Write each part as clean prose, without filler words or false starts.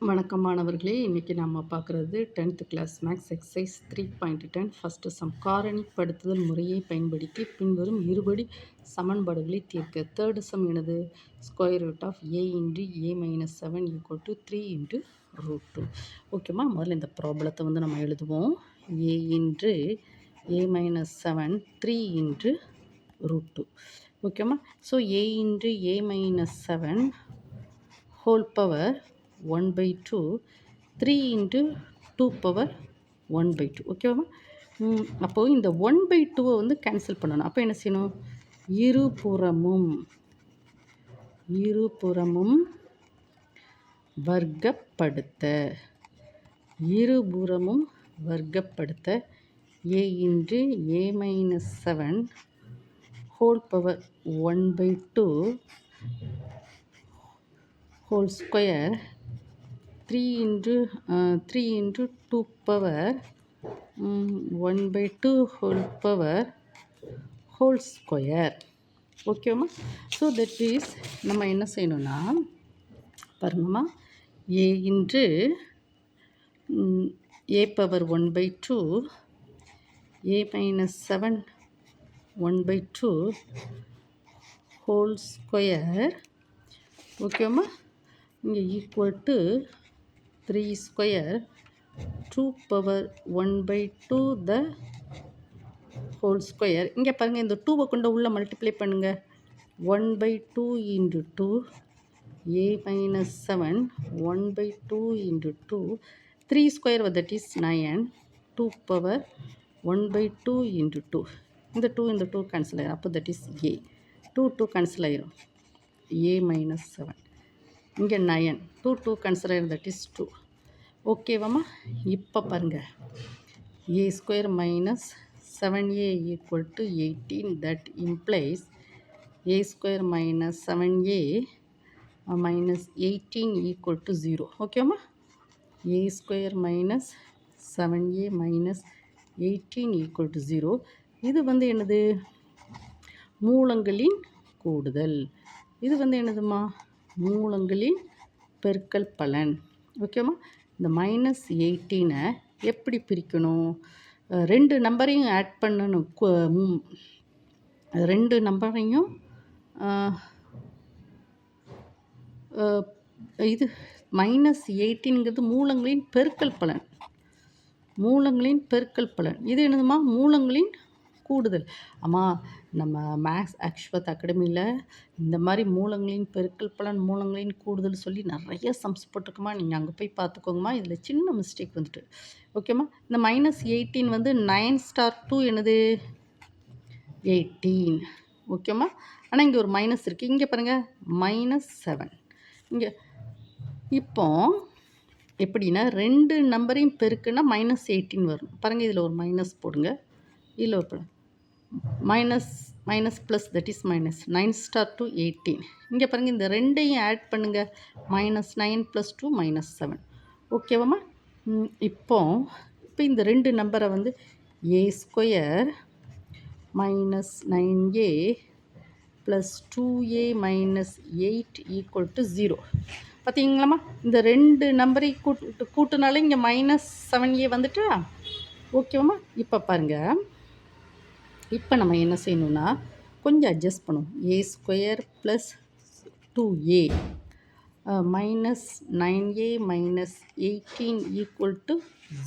வணக்கம் மாணவர்களே, இன்றைக்கி நம்ம பார்க்குறது 10th class maths exercise 3.10 first sum. காரணிப்படுத்துதல் முறையை பயன்படுத்தி பின்வரும் இருபடி சமன்பாடுகளை தீர்க்க. தேர்டு சம் எனது square root of a into a minus 7 equal to 3 into root 2. ஓகேம்மா, முதல்ல இந்த ப்ராப்ளத்தை வந்து நம்ம எழுதுவோம். a into a minus 7 3 into root 2. ஓகேம்மா, so a into a minus 7 whole power 1/2 3 into 2 power 1/2. ஓகேவா? அப்போது இந்த 1/2 வந்து கேன்சல் பண்ணணும். அப்போ என்ன செய்யணும்? இருபுறமும் வர்க்கப்படுத்த a into a minus 7 whole power 1/2 whole square 3 into 2 power 1/2 whole power whole square. ஓகேம்மா, ஸோ தட் இஸ் நம்ம என்ன செய்யணும்னா பாருங்கம்மா, a into a power 1/2 a minus 7 1/2 whole square. ஓகேம்மா, இங்கே equal to 3 square 2 power 1/2 the whole square. இங்கே பாருங்கள், இந்த 2வை கொண்டு உள்ளே மல்டிப்ளை பண்ணுங்கள். 1/2 into 2 a minus 7 1/2 into 2 3 square that is 9 2 power 1/2 into 2. இந்த 2 கேன்சல் ஆகிடும். அப்போ தட் இஸ் a 2 கேன்சல் ஆகிடும். a மைனஸ் 7 இங்கே 9 2 கேன்சல் ஆகிடும். That is 2. ஓகேவாம்மா, இப்போ பாருங்கள், a square minus 7a equal to 18. That implies a square minus 7a minus 18 equal to 0. Okay ma? a square minus 7a minus 18 equal to 0. இது வந்து என்னது? மூலங்களின் கூடுதல். இது வந்து என்னதுமா? மூலங்களின் பெருக்கல் பலன். ஓகேம்மா, இந்த மைனஸ் 18 எப்படி பிரிக்கணும்? ரெண்டு நம்பரையும் ஆட் பண்ணணும். ரெண்டு நம்பரையும் இது மைனஸ் 18ங்கிறது மூலங்களின் பெருக்கல் பலன். இது என்னதுமா? மூலங்களின் கூடுதல். ஆமாம், நம்ம மேக்ஸ் ஆக்சுவத் அகாடமியில் இந்த மாதிரி மூலங்களின் பெருக்கல் பலன், மூலங்களின் கூடுதல் சொல்லி நிறைய சம்ஸ் போட்டிருக்குமா. நீங்கள் அங்கே போய் பார்த்துக்கோங்கம்மா. இதில் சின்ன மிஸ்டேக் வந்துட்டு. ஓகேம்மா, இந்த மைனஸ் 18 வந்து 9*2 என்னது? 18. ஓகேம்மா, ஆனால் இங்கே ஒரு மைனஸ் இருக்குது. இங்கே பாருங்கள், மைனஸ் 7. இங்கே இப்போ எப்படின்னா ரெண்டு நம்பரையும் பெருக்குன்னா மைனஸ் 18 வரும். பாருங்கள், இதில் ஒரு மைனஸ் போடுங்க. இதில் ஒரு minus plus that is minus 9*2 18. இங்கே பாருங்கள், இந்த ரெண்டையும் ஆட் பண்ணுங்கள். Minus 9 + 2 minus 7. ஓகேவாம்மா, இப்போ இந்த ரெண்டு நம்பரை வந்து a square minus 9a plus 2a minus 8 equal to 0. பார்த்தீங்களாம்மா, இந்த ரெண்டு நம்பரை கூட்டுனாலே இங்கே மைனஸ் 7a வந்துட்டா. ஓகேவாம்மா, இப்போ பாருங்கள், இப்போ நம்ம என்ன செய்யணும்னா கொஞ்சம் அட்ஜஸ்ட் பண்ணுவோம். a square plus 2a minus 9a minus 18 equal to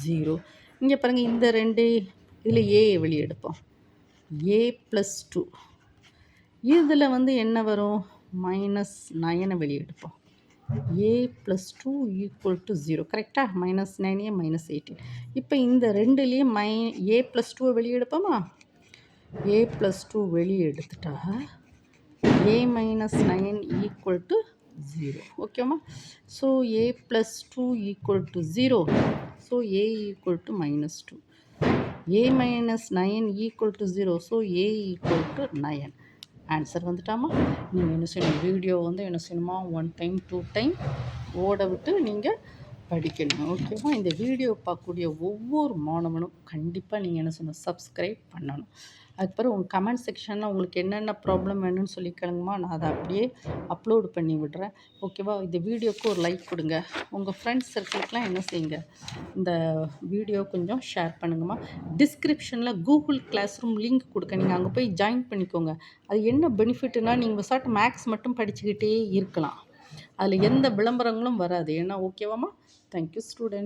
0. இங்கே பாருங்கள், இந்த ரெண்டு இதில் a வெளியே எடுப்போம். a ப்ளஸ் 2 இதில் வந்து என்ன வரும்? மைனஸ் 9 வெளியே எடுப்போம். a plus 2 equal to 0. கரெக்டாக? Minus 9a minus 18. இப்போ இந்த ரெண்டுலேயும் a ப்ளஸ் 2 வெளியே எடுப்போமா? a ப்ளஸ் 2 வெளியே எடுத்துட்டா a மைனஸ் 9 ஈக்குவல் டு 0. ஓகேம்மா, so a plus 2 equal to 0. So a equal to minus 2. a minus 9 equal to 0. So a equal to 9. Answer வந்துட்டாமா. நீங்கள் என்ன செய்யணும்? வீடியோ வந்து என்ன செய்யணுமா? 1 டைம் 2 டைம் ஓட விட்டு நீங்கள் படிக்கணும். ஓகேவா? இந்த வீடியோ பார்க்கக்கூடிய ஒவ்வொரு மாணவனும் கண்டிப்பாக நீங்கள் என்ன செய்யணும்? சப்ஸ்கிரைப் பண்ணணும். அதுக்கப்புறம் உங்கள் கமெண்ட் செக்ஷனில் உங்களுக்கு என்னென்ன ப்ராப்ளம் வேணும்னு சொல்லி கேளுங்கம்மா. நான் அதை அப்படியே அப்லோடு பண்ணி விடுறேன். ஓகேவா? இந்த வீடியோக்கு ஒரு லைக் கொடுங்க. உங்கள் ஃப்ரெண்ட்ஸ் சர்க்கிளுக்கெலாம் என்ன செய்யுங்க? இந்த வீடியோ கொஞ்சம் ஷேர் பண்ணுங்கம்மா. டிஸ்கிரிப்ஷனில் கூகுள் கிளாஸ் ரூம் லிங்க் கொடுக்க, நீங்கள் அங்கே போய் ஜாயின் பண்ணிக்கோங்க. அது என்ன பெனிஃபிட்னா, நீங்கள் சாட் மேக்ஸ் மட்டும் படிச்சுக்கிட்டே இருக்கலாம். அதில் எந்த விளம்பரங்களும் வராது. ஏன்னா ஓகேவாம்மா? Thank you student.